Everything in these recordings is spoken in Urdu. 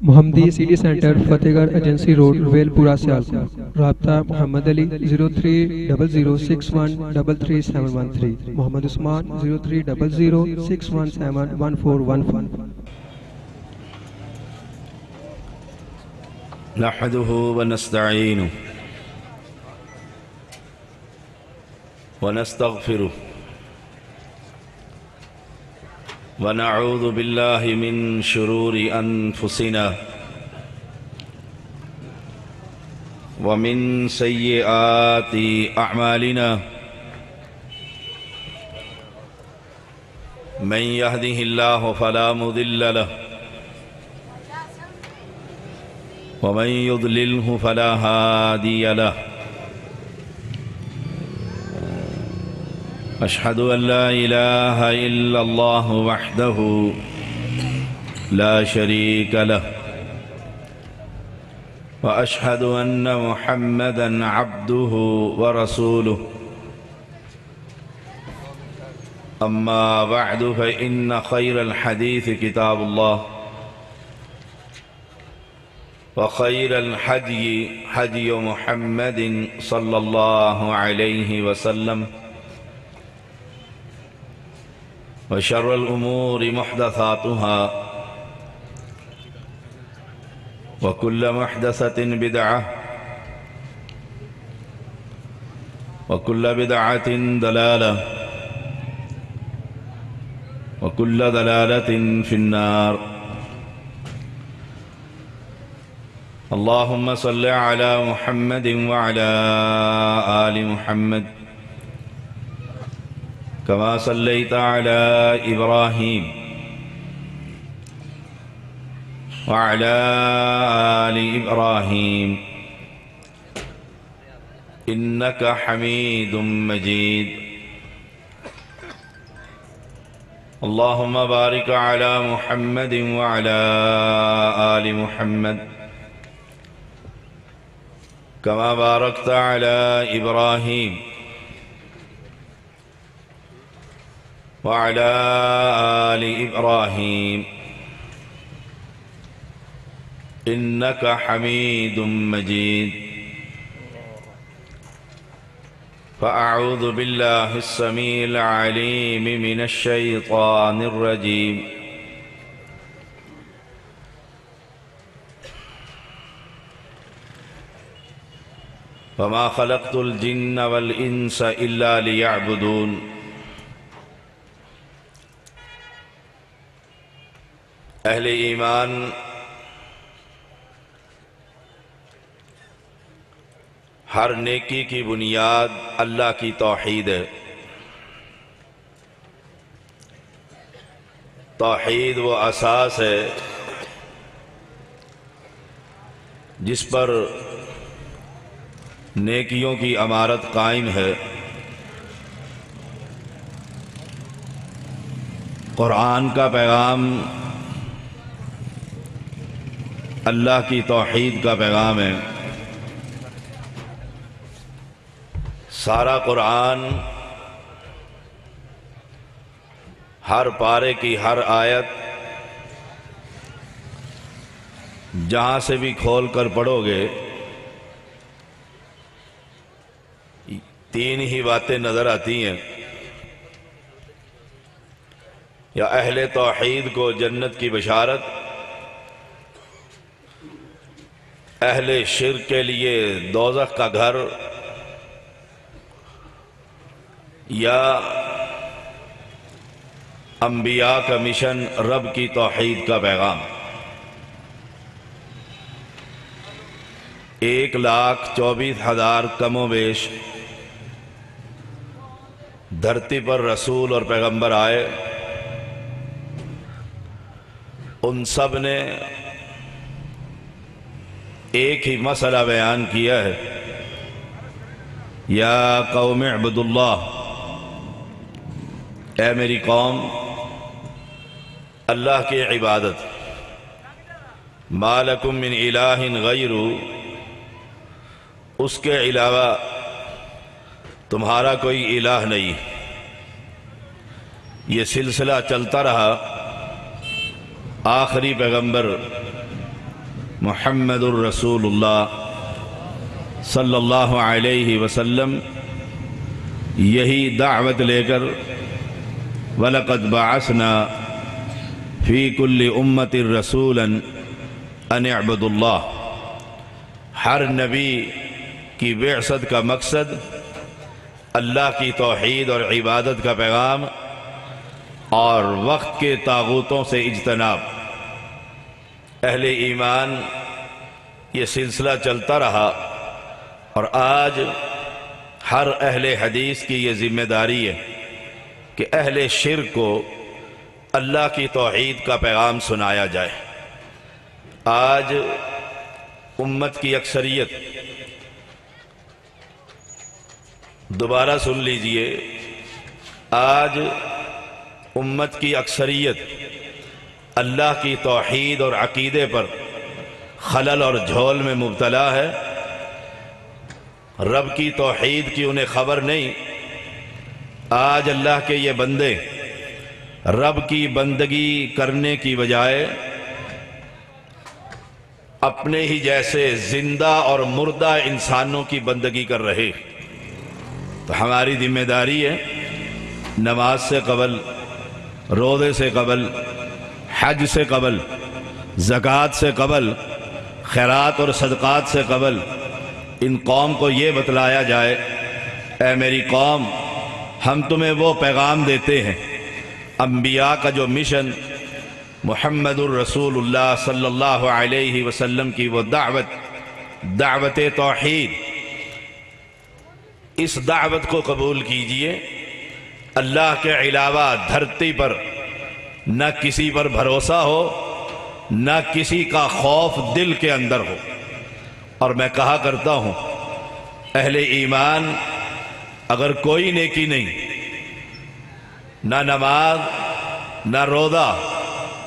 محمدی سٹی سینٹر فتح گڑھ ایجنسی روڈ ویل پورہ سیالکوٹ۔ رابطہ محمد علی 0300613373 محمد عثمان 030061711415۔ نحمده ونستعینه ونستغفره ونعوذ باللہ من شرور انفسنا ومن سیئات اعمالنا من يهده اللہ فلا مضل له ومن يضلله فلا هادي له أشهد أن لا إله إلا الله وحده لا شريك له وأشهد أن محمدًا عبده ورسوله أما بعد فإن خير الحديث كتاب الله وخير الهدي هدي محمد صلى الله عليه وسلم وشر الأمور محدثاتها وكل محدثة بدعة وكل بدعة ضلالة وكل ضلالة في النار اللهم صل على محمد وعلى آل محمد كما صليت على إبراهيم وعلى آل إبراهيم إنك حميد مجيد اللهم بارك على محمد وعلى آل محمد كما باركت على إبراهيم وعلى آل إبراهيم إنك حميد مجيد فأعوذ بالله السميع العليم من الشيطان الرجيم وما خلقت الجن والإنس إلا ليعبدون اہل ایمان ہر نیکی کی بنیاد اللہ کی توحید ہے۔ توحید وہ اساس ہے جس پر نیکیوں کی عمارت قائم ہے۔ قرآن کا پیغام اللہ کی توحید کا پیغام ہے۔ سارا قرآن ہر پارے کی ہر آیت جہاں سے بھی کھول کر پڑھو گے تین ہی باتیں نظر آتی ہیں۔ یا اہل توحید کو جنت کی بشارت، اہل شرک کے لیے دوزخ کا گھر، یا انبیاء کا مشن رب کی توحید کا پیغام۔ 1,24,000 کم و بیش دھرتی پر رسول اور پیغمبر آئے، ان سب نے ایک ہی مسئلہ بیان کیا ہے، یا قوم اعبدوا اللہ، اے میری قوم اللہ کی عبادت، ما لکم من الہ غیرہ، اس کے علاوہ تمہارا کوئی الہ نہیں۔ یہ سلسلہ چلتا رہا، آخری پیغمبر محمد الرسول اللہ صلی اللہ علیہ وسلم یہی دعوت لے کر وَلَقَدْ بَعَثْنَا فِي كُلِّ أُمَّةٍ رَسُولًا أَنِ اعْبُدُوا اللَّهَ، ہر نبی کی بعثت کا مقصد اللہ کی توحید اور عبادت کا پیغام اور وقت کے طاغوتوں سے اجتناب۔ اہل ایمان یہ سلسلہ چلتا رہا اور آج ہر اہل حدیث کی یہ ذمہ داری ہے کہ اہل شرک کو اللہ کی توحید کا پیغام سنایا جائے۔ آج امت کی اکثریت، دوبارہ سن لیجئے، آج امت کی اکثریت اللہ کی توحید اور عقیدے پر خلل اور جھول میں مبتلا ہے۔ رب کی توحید کی انہیں خبر نہیں۔ آج اللہ کے یہ بندے رب کی بندگی کرنے کی بجائے اپنے ہی جیسے زندہ اور مردہ انسانوں کی بندگی کر رہے۔ تو ہماری ذمہ داری ہے نماز سے قبل، روزے سے قبل، حج سے قبل، زکوٰۃ سے قبل، خیرات اور صدقات سے قبل ان قوم کو یہ بتلایا جائے، اے میری قوم، ہم تمہیں وہ پیغام دیتے ہیں۔ انبیاء کا جو مشن محمد الرسول اللہ صلی اللہ علیہ وسلم کی وہ دعوت توحید، اس دعوت کو قبول کیجئے۔ اللہ کے علاوہ دھرتی پر نہ کسی پر بھروسہ ہو، نہ کسی کا خوف دل کے اندر ہو۔ اور میں کہا کرتا ہوں، اہل ایمان اگر کوئی نیکی نہیں، نہ نماز، نہ روزہ،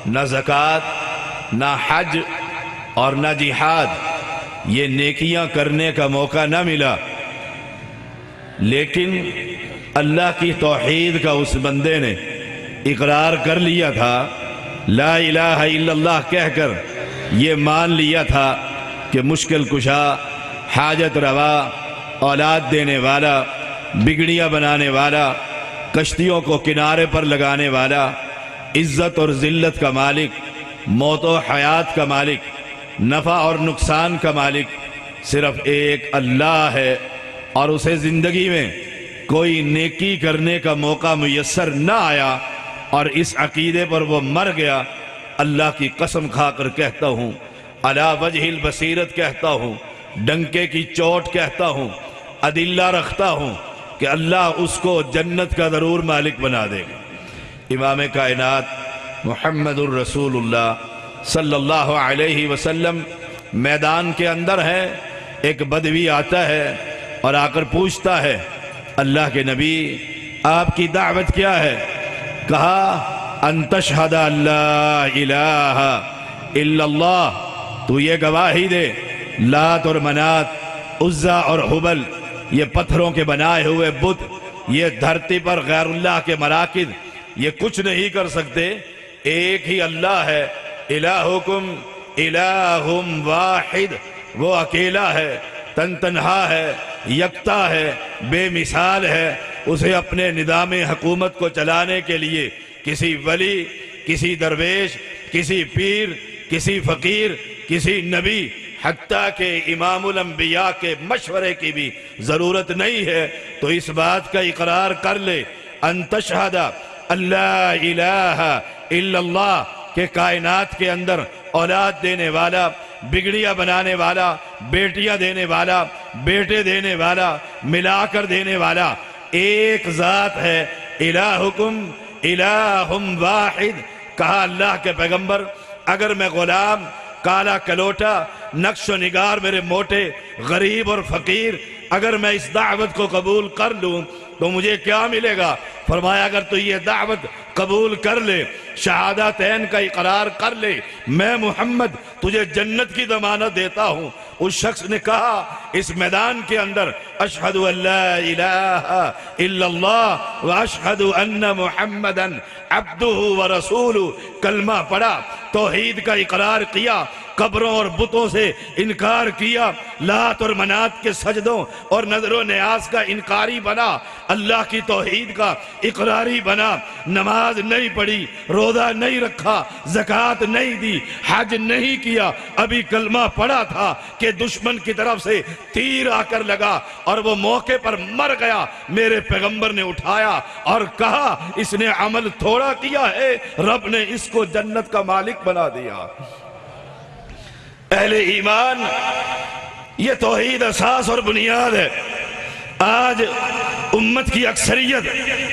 نہ زکوٰۃ، نہ حج اور نہ جہاد، یہ نیکیاں کرنے کا موقع نہ ملا، لیکن اللہ کی توحید کا اس بندے نے اقرار کر لیا تھا، لا الہ الا اللہ کہہ کر یہ مان لیا تھا کہ مشکل کشا، حاجت روا، اولاد دینے والا، بگڑیاں بنانے والا، کشتیوں کو کنارے پر لگانے والا، عزت اور ذلت کا مالک، موت و حیات کا مالک، نفع اور نقصان کا مالک صرف ایک اللہ ہے، اور اسے زندگی میں کوئی نیکی کرنے کا موقع میسر نہ آیا اور اس عقیدے پر وہ مر گیا۔ اللہ کی قسم کھا کر کہتا ہوں، علی وجہ البصیرت کہتا ہوں، ڈنکے کی چوٹ کہتا ہوں، ادلہ رکھتا ہوں کہ اللہ اس کو جنت کا ضرور مالک بنا دے گا۔ امام کائنات محمد الرسول اللہ صلی اللہ علیہ وسلم میدان کے اندر ہے، ایک بدوی آتا ہے اور آ کر پوچھتا ہے، اللہ کے نبی آپ کی دعوت کیا ہے؟ کہا ان تشہد لا الہ الا اللہ، تو یہ گواہی دے لات اور منات، عزا اور حبل، یہ پتھروں کے بنائے ہوئے بت، یہ دھرتی پر غیر اللہ کے مراکز، یہ کچھ نہیں کر سکتے۔ ایک ہی اللہ ہے، الہکم الہ واحد، وہ اکیلا ہے، تنہا ہے، یکتا ہے، بے مثال ہے۔ اسے اپنے نظام حکومت کو چلانے کے لیے کسی ولی، کسی درویش، کسی پیر، کسی فقیر، کسی نبی، حتیٰ کہ امام الانبیاء کے مشورے کی بھی ضرورت نہیں ہے۔ تو اس بات کا اقرار کر لے، ان تشہد اللہ الہ الا اللہ، کہ کائنات کے اندر اولاد دینے والا، بگڑیاں بنانے والا، بیٹیاں دینے والا، بیٹے دینے والا، ملا کر دینے والا ایک ذات ہے۔ الہکم الہ واحد، کہا اللہ کے پیغمبر اگر میں غلام، کالا کلوٹا، نقش و نگار میرے موٹے، غریب اور فقیر، اگر میں اس دعوت کو قبول کر لوں تو مجھے کیا ملے گا؟ فرمایا اگر تو یہ دعوت قبول کر لے، شہادتین کا اقرار کر لے، میں محمد تجھے جنت کی ضمانت دیتا ہوں۔ اس شخص نے کہا اس میدان کے اندر، اشہد ان لا الہ الا اللہ واشہد ان محمدًا عبدہ ورسولہ، کلمہ پڑھا، توحید کا اقرار کیا، قبروں اور بتوں سے انکار کیا، لات اور منات کے سجدوں اور نظر و نیاز کا انکاری بنا، اللہ کی توحید کا اقراری بنا، نماز نہیں پڑھی، روزہ نہیں رکھا، زکوٰۃ نہیں دی، حج نہیں کیا، ابھی کلمہ پڑھا تھا کہ دشمن کی طرف سے تیر آ کر لگا اور وہ موقع پر مر گیا، میرے پیغمبر نے اٹھایا اور کہا اس نے عمل تھوڑا کیا ہے، رب نے اس کو جنت کا مالک بنا دیا۔ اہل ایمان، یہ توحید اساس اور بنیاد ہے۔ آج امت کی اکثریت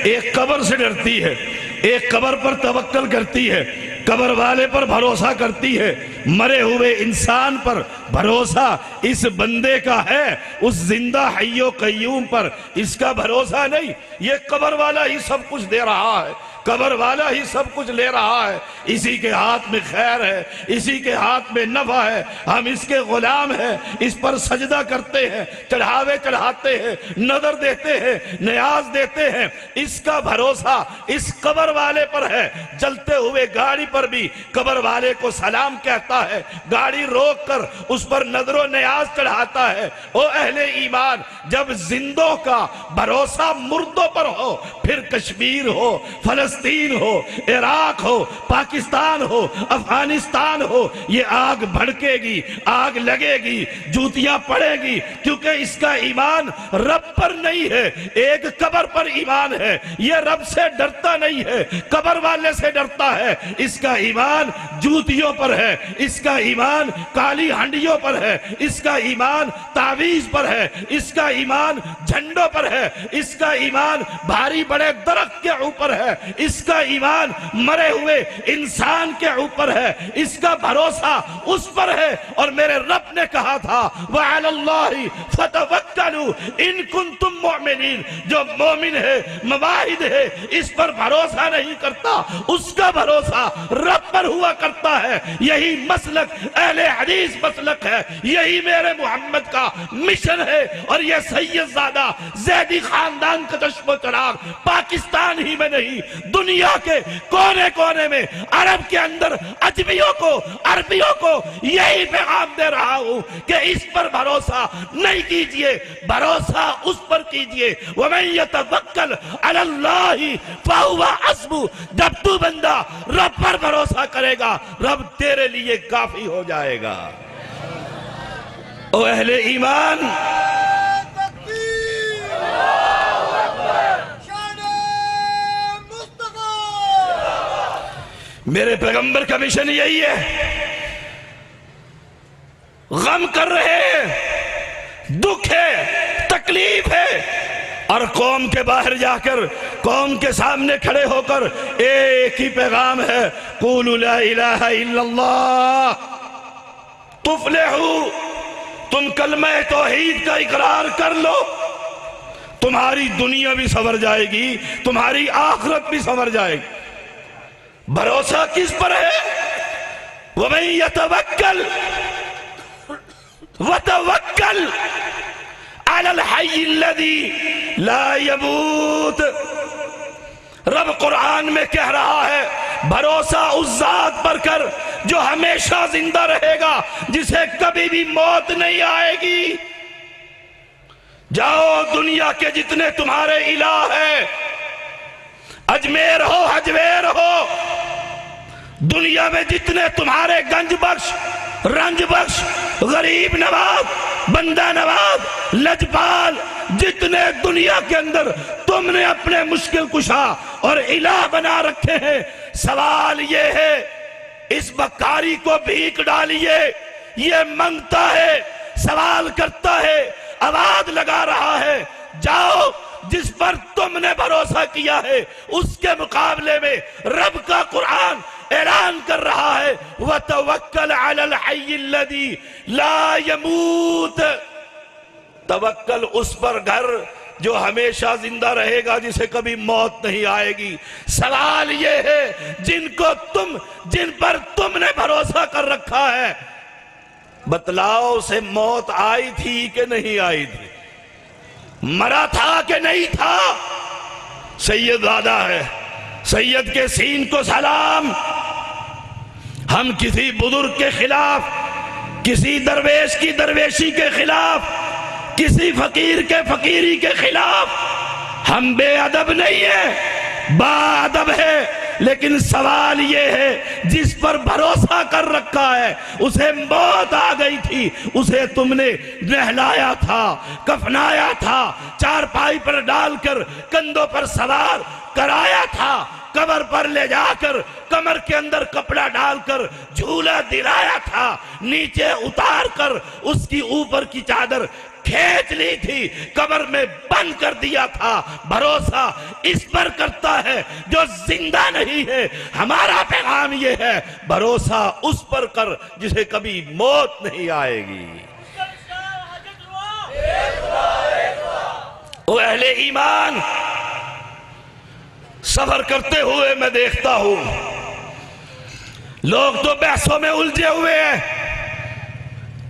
ایک قبر سے ڈرتی ہے، ایک قبر پر توکل کرتی ہے، قبر والے پر بھروسہ کرتی ہے، مرے ہوئے انسان پر بھروسہ اس بندے کا ہے، اس زندہ حی و قیوم پر اس کا بھروسہ نہیں۔ یہ قبر والا ہی سب کچھ دے رہا ہے، قبر والا ہی سب کچھ لے رہا ہے، اسی کے ہاتھ میں خیر ہے، اسی کے ہاتھ میں نفع ہے، ہم اس کے غلام ہیں، اس پر سجدہ کرتے ہیں، چڑھاوے چڑھاتے ہیں، نظر دیتے ہیں، نیاز دیتے ہیں، اس کا بھروسہ اس قبر والے پر ہے۔ چلتے ہوئے گاڑی پر بھی قبر والے کو سلام کہتا ہے، گاڑی روک کر اس پر نظر و نیاز چڑھاتا ہے۔ او اہل ایمان، جب زندوں کا بھروسہ مردوں پر ہو، پھر کشمیر ہو، فلسطین ہو، عراق ہو، پاکستان ہو، افغانستان ہو، یہ آگ بھڑکے گی، آگ لگے گی، جوتیاں پڑے گی، کیونکہ اس کا ایمان رب پر نہیں ہے، ایک قبر پر ایمان ہے۔ یہ رب سے ڈرتا نہیں ہے، قبر والے سے ڈرتا ہے۔ اس کا ایمان جوتیوں پر ہے، اس کا ایمان کالی ہنڈیوں پر ہے، اس کا ایمان تعویذ پر ہے، اس کا ایمان جھنڈوں پر ہے، اس کا ایمان بھاری بڑے درخت کے اوپر ہے، اس کا ایمان مرے ہوئے انسان کے اوپر ہے، اس کا بھروسہ اس پر ہے۔ اور میرے رب نے کہا تھا وَعَلَى اللَّهِ فَتَوَكَّلُوا إِن كُنتُم مُؤْمِنِينَ، جو مومن ہے، مواحد ہے، اس پر بھروسہ نہیں کرتا، اس کا بھروسہ رب پر ہوا کرتا ہے۔ یہی مسلک اہل حدیث مسلک ہے، یہی میرے محمد کا مشن ہے، اور یہ سید زادہ زیدی خاندان کا چشم و چراغ پاکستان ہی میں نہیں، دنیا کے کونے کونے میں، عرب کے اندر عجمیوں کو، عربیوں کو یہی پیغام دے رہا ہوں کہ اس پر بھروسہ نہیں کیجئے، بھروسہ اس پر کیجئے۔ وَمَن يَتَوَكَّلْ عَلَى اللَّهِ فَهُوَ حَسْبُهُ، جب تو بندہ رب پر بھروسہ کرے گا، رب تیرے لیے کافی ہو جائے گا۔ او اہل ایمان، میرے پیغمبر کا مشن یہی ہے، غم کر رہے ہیں، دکھ ہے، تکلیف ہے، اور قوم کے باہر جا کر، قوم کے سامنے کھڑے ہو کر ایک ہی پیغام ہے، قولوا لا الہ الا اللہ تفلحوا، تم کلمہ توحید کا اقرار کر لو، تمہاری دنیا بھی سنور جائے گی، تمہاری آخرت بھی سنور جائے گی۔ بھروسہ کس پر ہے؟ وَمَن يَتَوَكَّلْ وَتَوَكَّلْ عَلَى الْحَيِّ الَّذِي لَا يَمُوتُ، رب قرآن میں کہہ رہا ہے بھروسہ اس ذات پر کر جو ہمیشہ زندہ رہے گا، جسے کبھی بھی موت نہیں آئے گی۔ جاؤ، دنیا کے جتنے تمہارے الہ ہیں، اجمیر ہو، حجویر ہو، دنیا میں جتنے تمہارے گنج بخش، رنج بخش، غریب نواز، بندہ نواز، لجپال، جتنے دنیا کے اندر تم نے اپنے مشکل کشا اور الہ بنا رکھے ہیں، سوال یہ ہے اس بکاری کو بھیک ڈالیے، یہ منگتا ہے، سوال کرتا ہے، آواز لگا رہا ہے، جاؤ جس پر تم نے بھروسہ کیا ہے اس کے مقابلے میں رب کا قرآن اعلان کر رہا ہے وَتَوَكَّلْ عَلَى الْحَيِّ الَّذِي لَا يَمُوتُ، توکل اس پر گھر جو ہمیشہ زندہ رہے گا، جسے کبھی موت نہیں آئے گی۔ سوال یہ ہے جن پر تم نے بھروسہ کر رکھا ہے، بتلاؤ سے موت آئی تھی کہ نہیں آئی تھی، مرا تھا کہ نہیں تھا؟ سید زادہ ہے، سید کے سین کو سلام۔ ہم کسی بزرگ کے خلاف کسی درویش کی درویشی کے خلاف، کسی فقیر کے فقیری کے خلاف ہم بے ادب نہیں ہیں، با ادب ہے۔ لیکن سوال یہ ہے جس پر بھروسہ کر رکھا ہے اسے موت آ گئی تھی، اسے تم نے نہلایا تھا، کفنایا تھا، چارپائی پر ڈال کر کندھوں پر سوار کرایا تھا، قبر پر لے جا کر کمر کے اندر کپڑا ڈال کر جھولا دلایا تھا، نیچے اتار کر اس کی اوپر کی چادر کھینچ لی تھی، قبر میں بند کر دیا تھا۔ بھروسہ اس پر کرتا ہے جو زندہ نہیں ہے۔ ہمارا پیغام یہ ہے بھروسہ اس پر کر جسے کبھی موت نہیں آئے گی۔ او اہل ایمان، سفر کرتے ہوئے میں دیکھتا ہوں لوگ تو بحثوں میں الجھے ہوئے ہیں،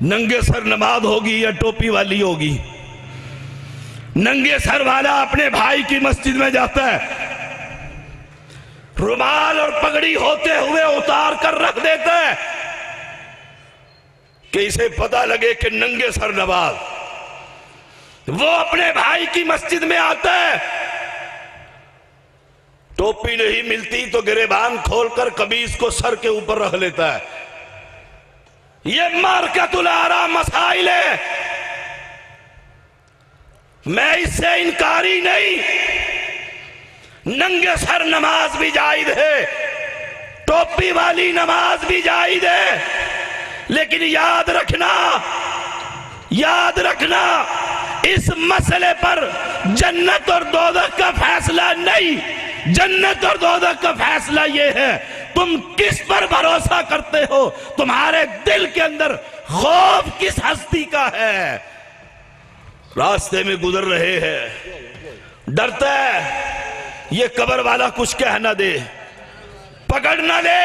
ننگے سر نماز ہوگی یا ٹوپی والی ہوگی۔ ننگے سر والا اپنے بھائی کی مسجد میں جاتا ہے، رومال اور پگڑی ہوتے ہوئے اتار کر رکھ دیتا ہے کہ اسے پتہ لگے کہ ننگے سر نماز۔ وہ اپنے بھائی کی مسجد میں آتا ہے، ٹوپی نہیں ملتی تو گریبان کھول کر قمیص کو سر کے اوپر رکھ لیتا ہے۔ یہ مارکت الآراء مسائل ہے، میں اس سے انکاری نہیں۔ ننگے سر نماز بھی جائز ہے، ٹوپی والی نماز بھی جائز ہے، لیکن یاد رکھنا اس مسئلے پر جنت اور دوزخ کا فیصلہ نہیں، جنت اور دوزخ کا فیصلہ یہ ہے تم کس پر بھروسہ کرتے ہو، تمہارے دل کے اندر خوف کس ہستی کا ہے۔ راستے میں گزر رہے ہیں، ڈرتا ہے یہ قبر والا کچھ کہہ نہ دے، پکڑ نہ لے،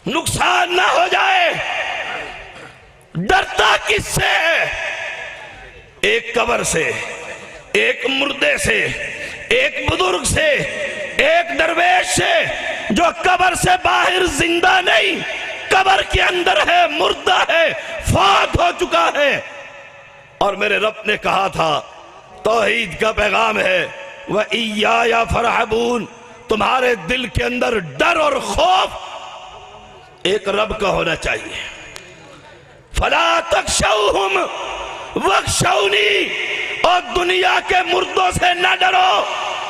نقصان نہ ہو جائے۔ ڈرتا کس سے ہے؟ ایک قبر سے، ایک مردے سے، ایک بزرگ سے، ایک درویش سے جو قبر سے باہر زندہ نہیں، قبر کے اندر ہے، مردہ ہے، فوت ہو چکا ہے۔ اور میرے رب نے کہا تھا توحید کا پیغام ہے وَإِيَّايَ فَارْهَبُونَ، تمہارے دل کے اندر ڈر اور خوف ایک رب کا ہونا چاہیے۔ فَلَا تَخْشَوْهُمْ وَاخْشَوْنِي، اور دنیا کے مردوں سے نہ ڈرو،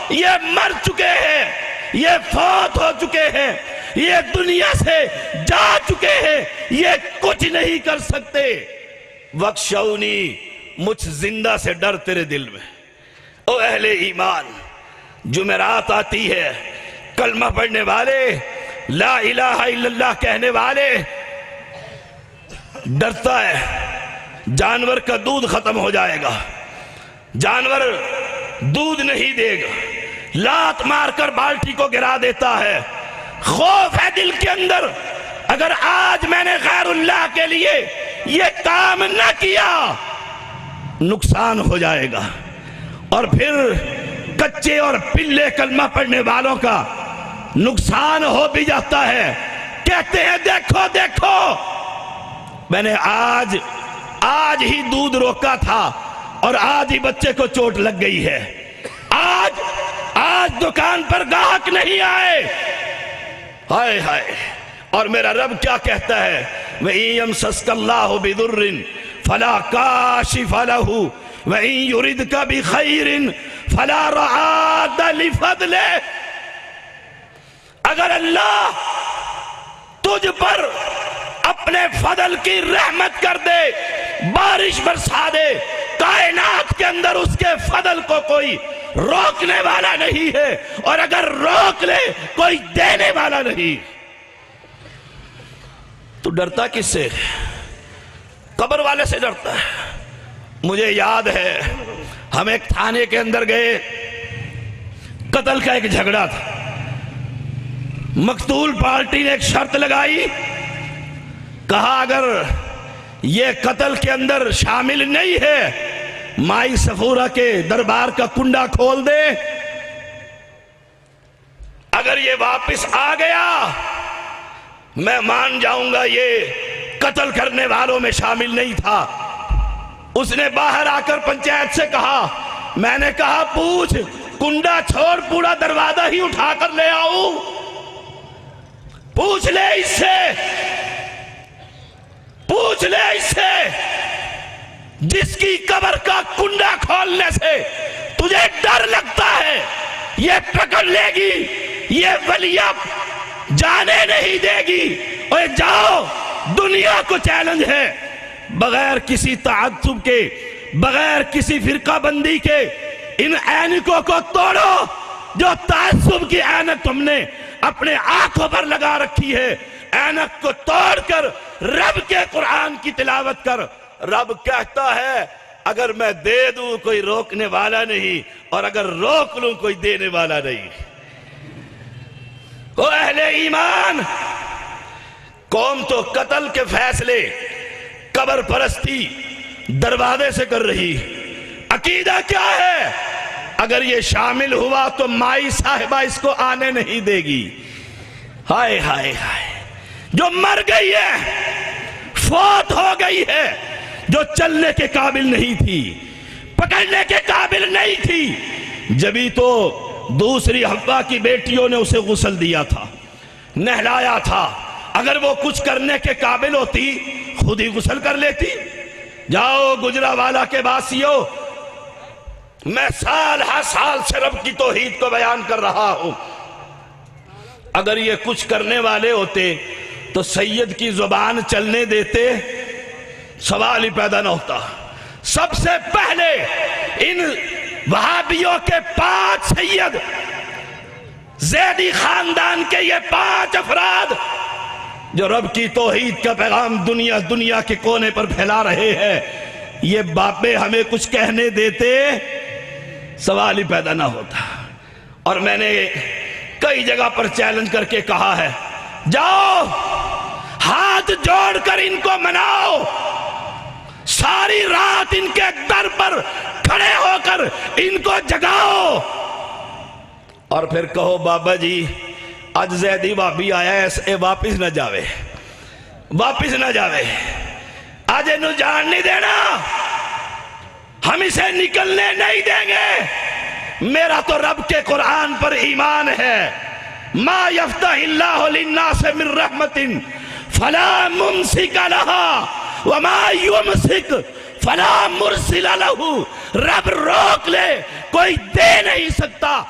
یہ مر چکے ہیں، یہ فوت ہو چکے ہیں، یہ دنیا سے جا چکے ہیں، یہ کچھ نہیں کر سکتے۔ وَاخْشَوْنِي، مجھ زندہ سے ڈر تیرے دل میں۔ او اہل ایمان، جمعرات آتی ہے، کلمہ پڑھنے والے، لا الہ الا اللہ کہنے والے، ڈرتا ہے جانور کا دودھ ختم ہو جائے گا، جانور دودھ نہیں دے گا، لات مار کر بالٹی کو گرا دیتا ہے، خوف ہے دل کے اندر، اگر آج میں نے غیر اللہ کے لیے یہ کام نہ کیا نقصان ہو جائے گا۔ اور پھر کچے اور پلے کلمہ پڑھنے والوں کا نقصان ہو بھی جاتا ہے، کہتے ہیں دیکھو دیکھو میں نے آج ہی دودھ روکا تھا اور آج ہی بچے کو چوٹ لگ گئی ہے، آج دکان پر گاہک نہیں آئے، ہائے ہائے۔ اور میرا رب کیا کہتا ہے وَإِن يَمْسَسْكَ اللَّهُ بِضُرٍّ فَلَا كَاشِفَ لَهُ وَإِن يُرِدْكَ بِخَيْرٍ فَلَا رَادَّ لِفَضْلِهِ، اگر اللہ تجھ پر اپنے فضل کی رحمت کر دے، بارش برسا دے، کائنات کے اندر اس کے فضل کو کوئی روکنے والا نہیں ہے، اور اگر روک لے کوئی دینے والا نہیں۔ تو ڈرتا کس سے؟ قبر والے سے ڈرتا ہے۔ مجھے یاد ہے ہم ایک تھانے کے اندر گئے، قتل کا ایک جھگڑا تھا، مقتول پارٹی نے ایک شرط لگائی، کہا اگر یہ قتل کے اندر شامل نہیں ہے مائی صفورہ کے دربار کا کنڈا کھول دے، اگر یہ واپس آ گیا میں مان جاؤں گا یہ قتل کرنے والوں میں شامل نہیں تھا۔ اس نے باہر آ کر پنچایت سے کہا، میں نے کہا پوچھ، کنڈا چھوڑ پورا دروازہ ہی اٹھا کر لے آؤں، پوچھ لے اس سے، پوچھ لے اس سے، جس کی قبر کا کنڈا کھولنے سے تجھے ڈر لگتا ہے، یہ پکڑ لے گی، یہ ولیہ جانے نہیں دے گی۔ اوے جاؤ، دنیا کو چیلنج ہے، بغیر کسی تعصب کے، بغیر کسی فرقہ بندی کے ان عینکوں کو توڑو جو تعصب کی عینک تم نے اپنے آنکھوں پر لگا رکھی ہے۔ عینک کو توڑ کر رب کے قرآن کی تلاوت کر۔ رب کہتا ہے اگر میں دے دوں کوئی روکنے والا نہیں، اور اگر روک لوں کوئی دینے والا نہیں۔ او اہل ایمان، قوم تو قتل کے فیصلے قبر پرستی دروازے سے کر رہی، عقیدہ کیا ہے؟ اگر یہ شامل ہوا تو مائی صاحبہ اس کو آنے نہیں دے گی۔ ہائے ہائے ہائے، جو مر گئی ہے، فوت ہو گئی ہے، جو چلنے کے قابل نہیں تھی، پکڑنے کے قابل نہیں تھی، جبھی تو دوسری حوا کی بیٹیوں نے اسے غسل دیا تھا، نہلایا تھا۔ اگر وہ کچھ کرنے کے قابل ہوتی خود ہی غسل کر لیتی۔ جاؤ گجرانوالہ کے باسیوں، میں سال ہر سال سے رب کی توحید کو بیان کر رہا ہوں، اگر یہ کچھ کرنے والے ہوتے تو سید کی زبان چلنے دیتے؟ سوال ہی پیدا نہ ہوتا۔ سب سے پہلے ان وہابیوں کے 5 سید، زیدی خاندان کے یہ 5 افراد جو رب کی توحید کا پیغام دنیا کے کونے پر پھیلا رہے ہیں، یہ باپے ہمیں کچھ کہنے دیتے؟ سوال ہی پیدا نہ ہوتا۔ اور میں نے کئی جگہ پر چیلنج کر کے کہا ہے، جاؤ ہاتھ جوڑ کر ان کو مناؤ، ساری رات ان کے در پر کھڑے ہو کر ان کو جگاؤ، اور پھر کہو بابا جی آج زیدی وابی آیا ہے، اے واپس نہ جاوے، واپس نہ جاوے، آج انہوں جان نہیں دینا، ہم اسے نکلنے نہیں دیں گے۔ میرا تو رب کے قرآن پر ایمان ہے، ما یفتح اللہ للناس من رحمت فلا ممسک لها وما یمسک فلا مرسل له۔ رب روک لے کوئی دے نہیں سکتا،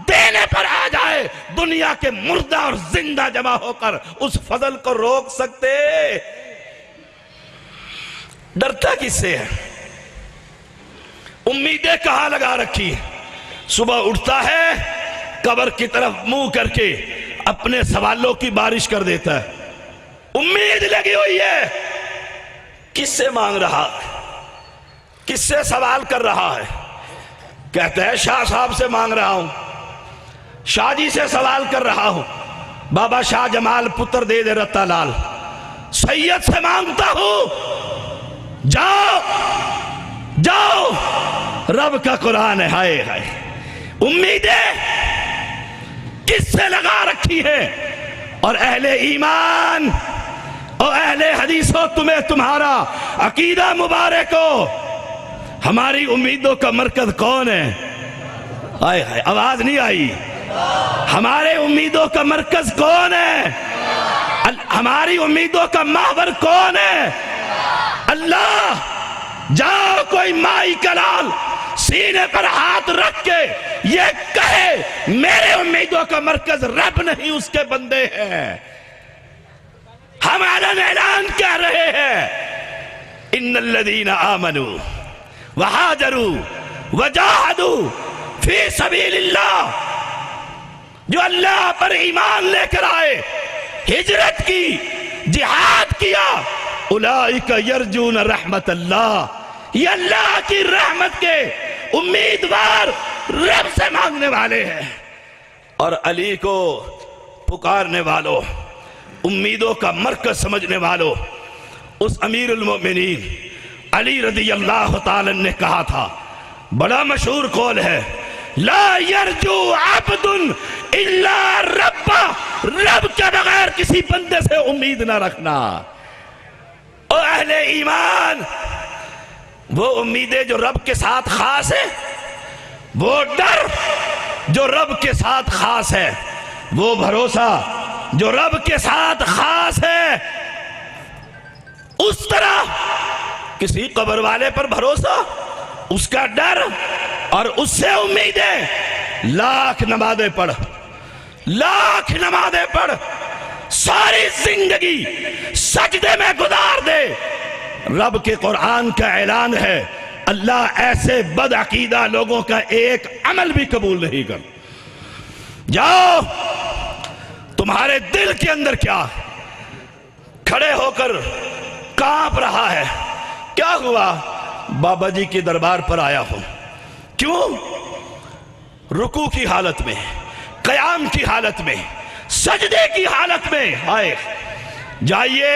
دینے پر آ جائے دنیا کے مردہ اور زندہ جمع ہو کر اس فضل کو روک سکتے؟ ڈرتا کس سے ہے؟ امیدیں کہاں لگا رکھی؟ صبح اٹھتا ہے قبر کی طرف منہ کر کے اپنے سوالوں کی بارش کر دیتا ہے۔ امید لگی ہوئی ہے، کس سے مانگ رہا ہے؟ کس سے سوال کر رہا ہے؟ کہتا ہے شاہ صاحب سے مانگ رہا ہوں، شاہ جی سے سوال کر رہا ہوں، بابا شاہ جمال پتر دے دے رتا لال، سید سے مانگتا ہوں۔ جاؤ جاؤ، رب کا قرآن ہے۔ ہائے ہائے، امیدیں کس سے لگا رکھی ہے؟ اور اہل ایمان اور اہل حدیثوں، تمہیں تمہارا عقیدہ مبارک ہو، ہماری امیدوں کا مرکز کون ہے؟ ہائے ہائے، آواز نہیں آئی۔ ہمارے امیدوں کا مرکز کون ہے؟ ہماری امیدوں کا محور کون ہے؟ اللہ۔ جاؤ کوئی مائی کلال سینے پر ہاتھ رکھ کے یہ کہے میرے امیدوں کا مرکز رب نہیں اس کے بندے ہیں۔ ہم اعلان کہہ رہے ہیں، ان الذین آمنوا وہاجروا وجاہدوا فی سبیل اللہ، جو اللہ پر ایمان لے کر آئے، ہجرت کی، جہاد کیا، اولئک یرجون رحمت اللہ، یہ اللہ کی رحمت کے امیدوار، رب سے مانگنے والے ہیں۔ اور علی کو پکارنے والوں، امیدوں کا مرکز سمجھنے والوں، اس امیر المومنین علی رضی اللہ تعالی نے کہا تھا، بڑا مشہور قول ہے، لا یرجو عبد الا رب، رب کے بغیر کسی بندے سے امید نہ رکھنا۔ اہل ایمان وہ امیدیں جو رب کے ساتھ خاص ہے، وہ ڈر جو رب کے ساتھ خاص ہے، وہ بھروسہ جو رب کے ساتھ خاص ہے، اس طرح کسی قبر والے پر بھروسہ، اس کا ڈر اور اس سے امیدیں، لاکھ نمازیں پڑھ، لاکھ نمازیں پڑھ، ساری زندگی سجدے میں گزار دے، رب کے قرآن کا اعلان ہے اللہ ایسے بد عقیدہ لوگوں کا ایک عمل بھی قبول نہیں کر۔ جاؤ، تمہارے دل کے اندر کیا کھڑے ہو کر کانپ رہا ہے؟ کیا ہوا؟ بابا جی کے دربار پر آیا ہوں، کیوں؟ رکوع کی حالت میں، قیام کی حالت میں، سجدے کی حالت میں آئے۔ جائیے،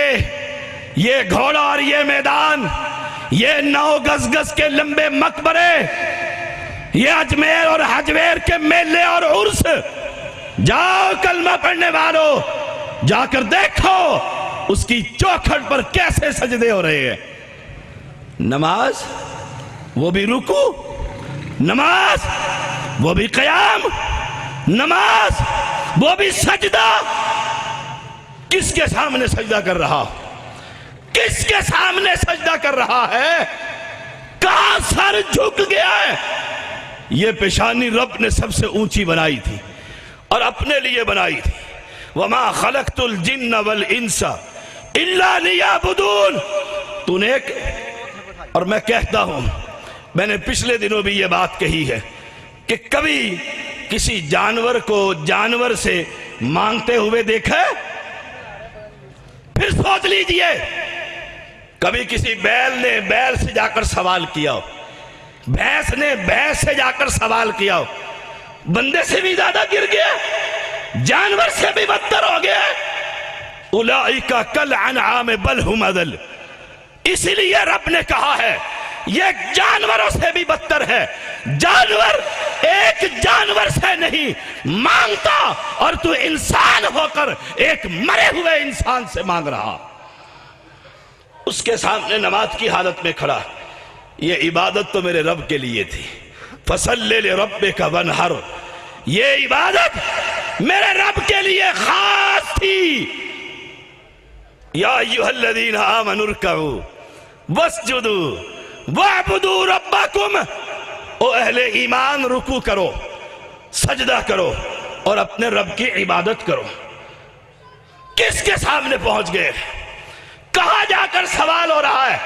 یہ گھوڑا اور یہ میدان، یہ 9 گز گز کے لمبے مقبرے، یہ اجمیر اور حجویر کے میلے اور عرس، جاؤ کلمہ پڑھنے والوں، جا کر دیکھو اس کی چوکھٹ پر کیسے سجدے ہو رہے ہیں۔ نماز وہ بھی رکوع، نماز وہ بھی قیام، نماز وہ بھی سجدہ۔ کس کے سامنے سجدہ کر رہا؟ کس کے سامنے سجدہ کر رہا ہے؟ کہاں سر جھک گیا ہے؟ یہ پیشانی رب نے سب سے اونچی بنائی تھی اور اپنے لیے بنائی تھی۔ وَمَا خَلَقْتُ الْجِنَّ وَالْإِنسَ إِلَّا لِيَعْبُدُونَ۔ تو نے اور میں کہتا ہوں، میں نے پچھلے دنوں بھی یہ بات کہی ہے کہ کبھی کسی جانور کو جانور سے مانگتے ہوئے دیکھا ہے؟ پھر سوچ لیجئے، کبھی کسی بیل نے بیل سے جا کر سوال کیا ہو، بھینس نے بھینس سے جا کر سوال کیا ہو، بندے سے بھی زیادہ گر گیا، جانور سے بھی بدتر ہو گیا۔ اولئک کالانعام بل ھم اضل۔ اس لیے رب نے کہا ہے یہ جانوروں سے بھی بدتر ہے۔ جانور ایک جانور سے نہیں مانگتا اور تو انسان ہو کر ایک مرے ہوئے انسان سے مانگ رہا۔ اس کے سامنے نماز کی حالت میں کھڑا، یہ عبادت تو میرے رب کے لیے تھی، فصلی لربک وانحر، یہ عبادت میرے رب کے لیے خاص تھی۔ یا ایھا الذین آمنوا ارکعوا واسجدوا واعبدوا ربکم۔ او اہل ایمان، رکوع کرو، سجدہ کرو اور اپنے رب کی عبادت کرو۔ کس کے سامنے پہنچ گئے؟ کہاں جا کر سوال ہو رہا ہے؟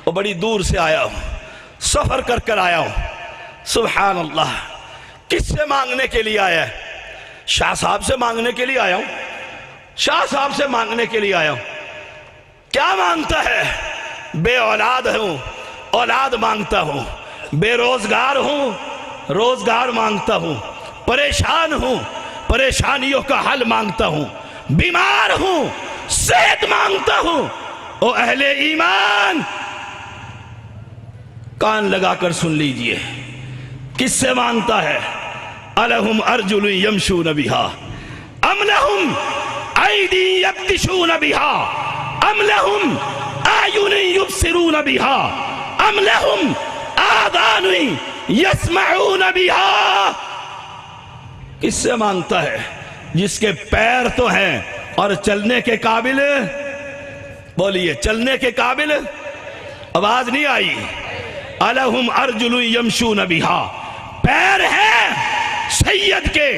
وہ بڑی دور سے آیا ہوں، سفر کر کر آیا ہوں، سبحان اللہ۔ کس سے مانگنے کے لیے آیا ہے؟ شاہ صاحب سے مانگنے کے لیے آیا ہوں، شاہ صاحب سے مانگنے کے لیے آیا ہوں۔ کیا مانگتا ہے؟ بے اولاد ہوں، اولاد مانگتا ہوں، بے روزگار ہوں، روزگار مانگتا ہوں، پریشان ہوں، پریشانیوں کا حل مانگتا ہوں، بیمار ہوں، صحت مانگتا ہوں۔ او اہل ایمان، کان لگا کر سن لیجئے، کس سے مانگتا ہے؟ الہم ارجل یمشون بہا ام لہم ایدی یبطشون بہا ام لہم اعین یبصرون بہا ام لہم آذان یسمعون بہا۔ کس سے مانگتا ہے؟ جس کے پیر تو ہیں اور چلنے کے قابل، بولیے چلنے کے قابل، آواز نہیں آئی۔ الہم ارجل یمشون بہا، پیر ہیں سید کے،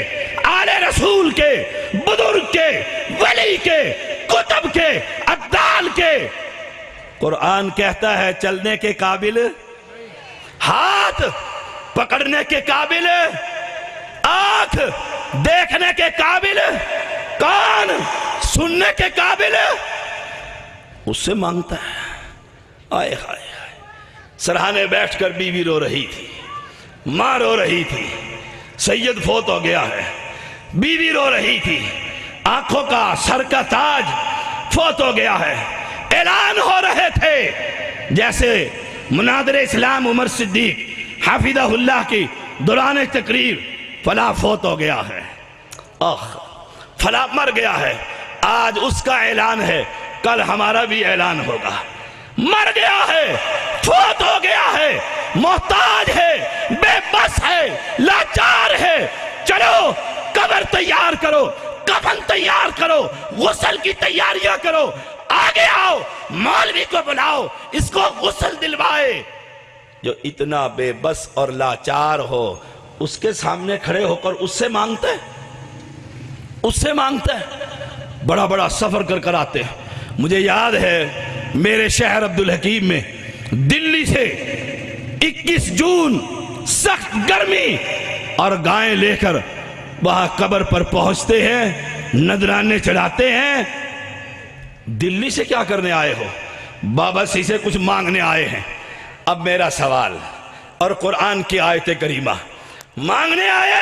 آل رسول کے، بزرگ کے، ولی کے، کتب کے، ابدال کے۔ قرآن کہتا ہے چلنے کے قابل، ہاتھ پکڑنے کے قابل، آنکھ دیکھنے کے قابل، کان سننے کے قابل، اس سے مانگتا ہے۔ آئے ہائے، سرہانے بیٹھ کر بیوی رو رہی تھی، ماں رو رہی تھی، سید فوت ہو گیا ہے، بیوی رو رہی تھی، آنکھوں کا سر کا تاج فوت ہو گیا ہے، اعلان ہو رہے تھے جیسے مناظر اسلام عمر صدیق حافظہ اللہ کی دوران تقریر، فلاں فوت ہو گیا ہے، فلاں مر گیا ہے۔ آج اس کا اعلان ہے، کل ہمارا بھی اعلان ہوگا۔ مر گیا ہے، فوت ہو گیا ہے، محتاج ہے، بے بس ہے، لاچار ہے، چلو قبر تیار کرو، کفن تیار کرو، غسل کی تیاریاں کرو، آگے آؤ، مولوی کو بلاؤ، اس کو غسل دلوائے۔ جو اتنا بے بس اور لاچار ہو، اس کے سامنے کھڑے ہو کر اس سے مانگتے ہیں، اس سے مانگتے ہیں۔ بڑا بڑا سفر کر کر آتے ہیں۔ مجھے یاد ہے میرے شہر عبدالحکیم میں دلی سے 21 جون سخت گرمی اور گائیں لے کر وہاں قبر پر پہنچتے ہیں، نذرانے چڑھاتے ہیں۔ دلی سے کیا کرنے آئے ہو؟ بابا سی سے کچھ مانگنے آئے ہیں۔ اب میرا سوال اور قرآن کی آیت کریمہ، مانگنے آئے؟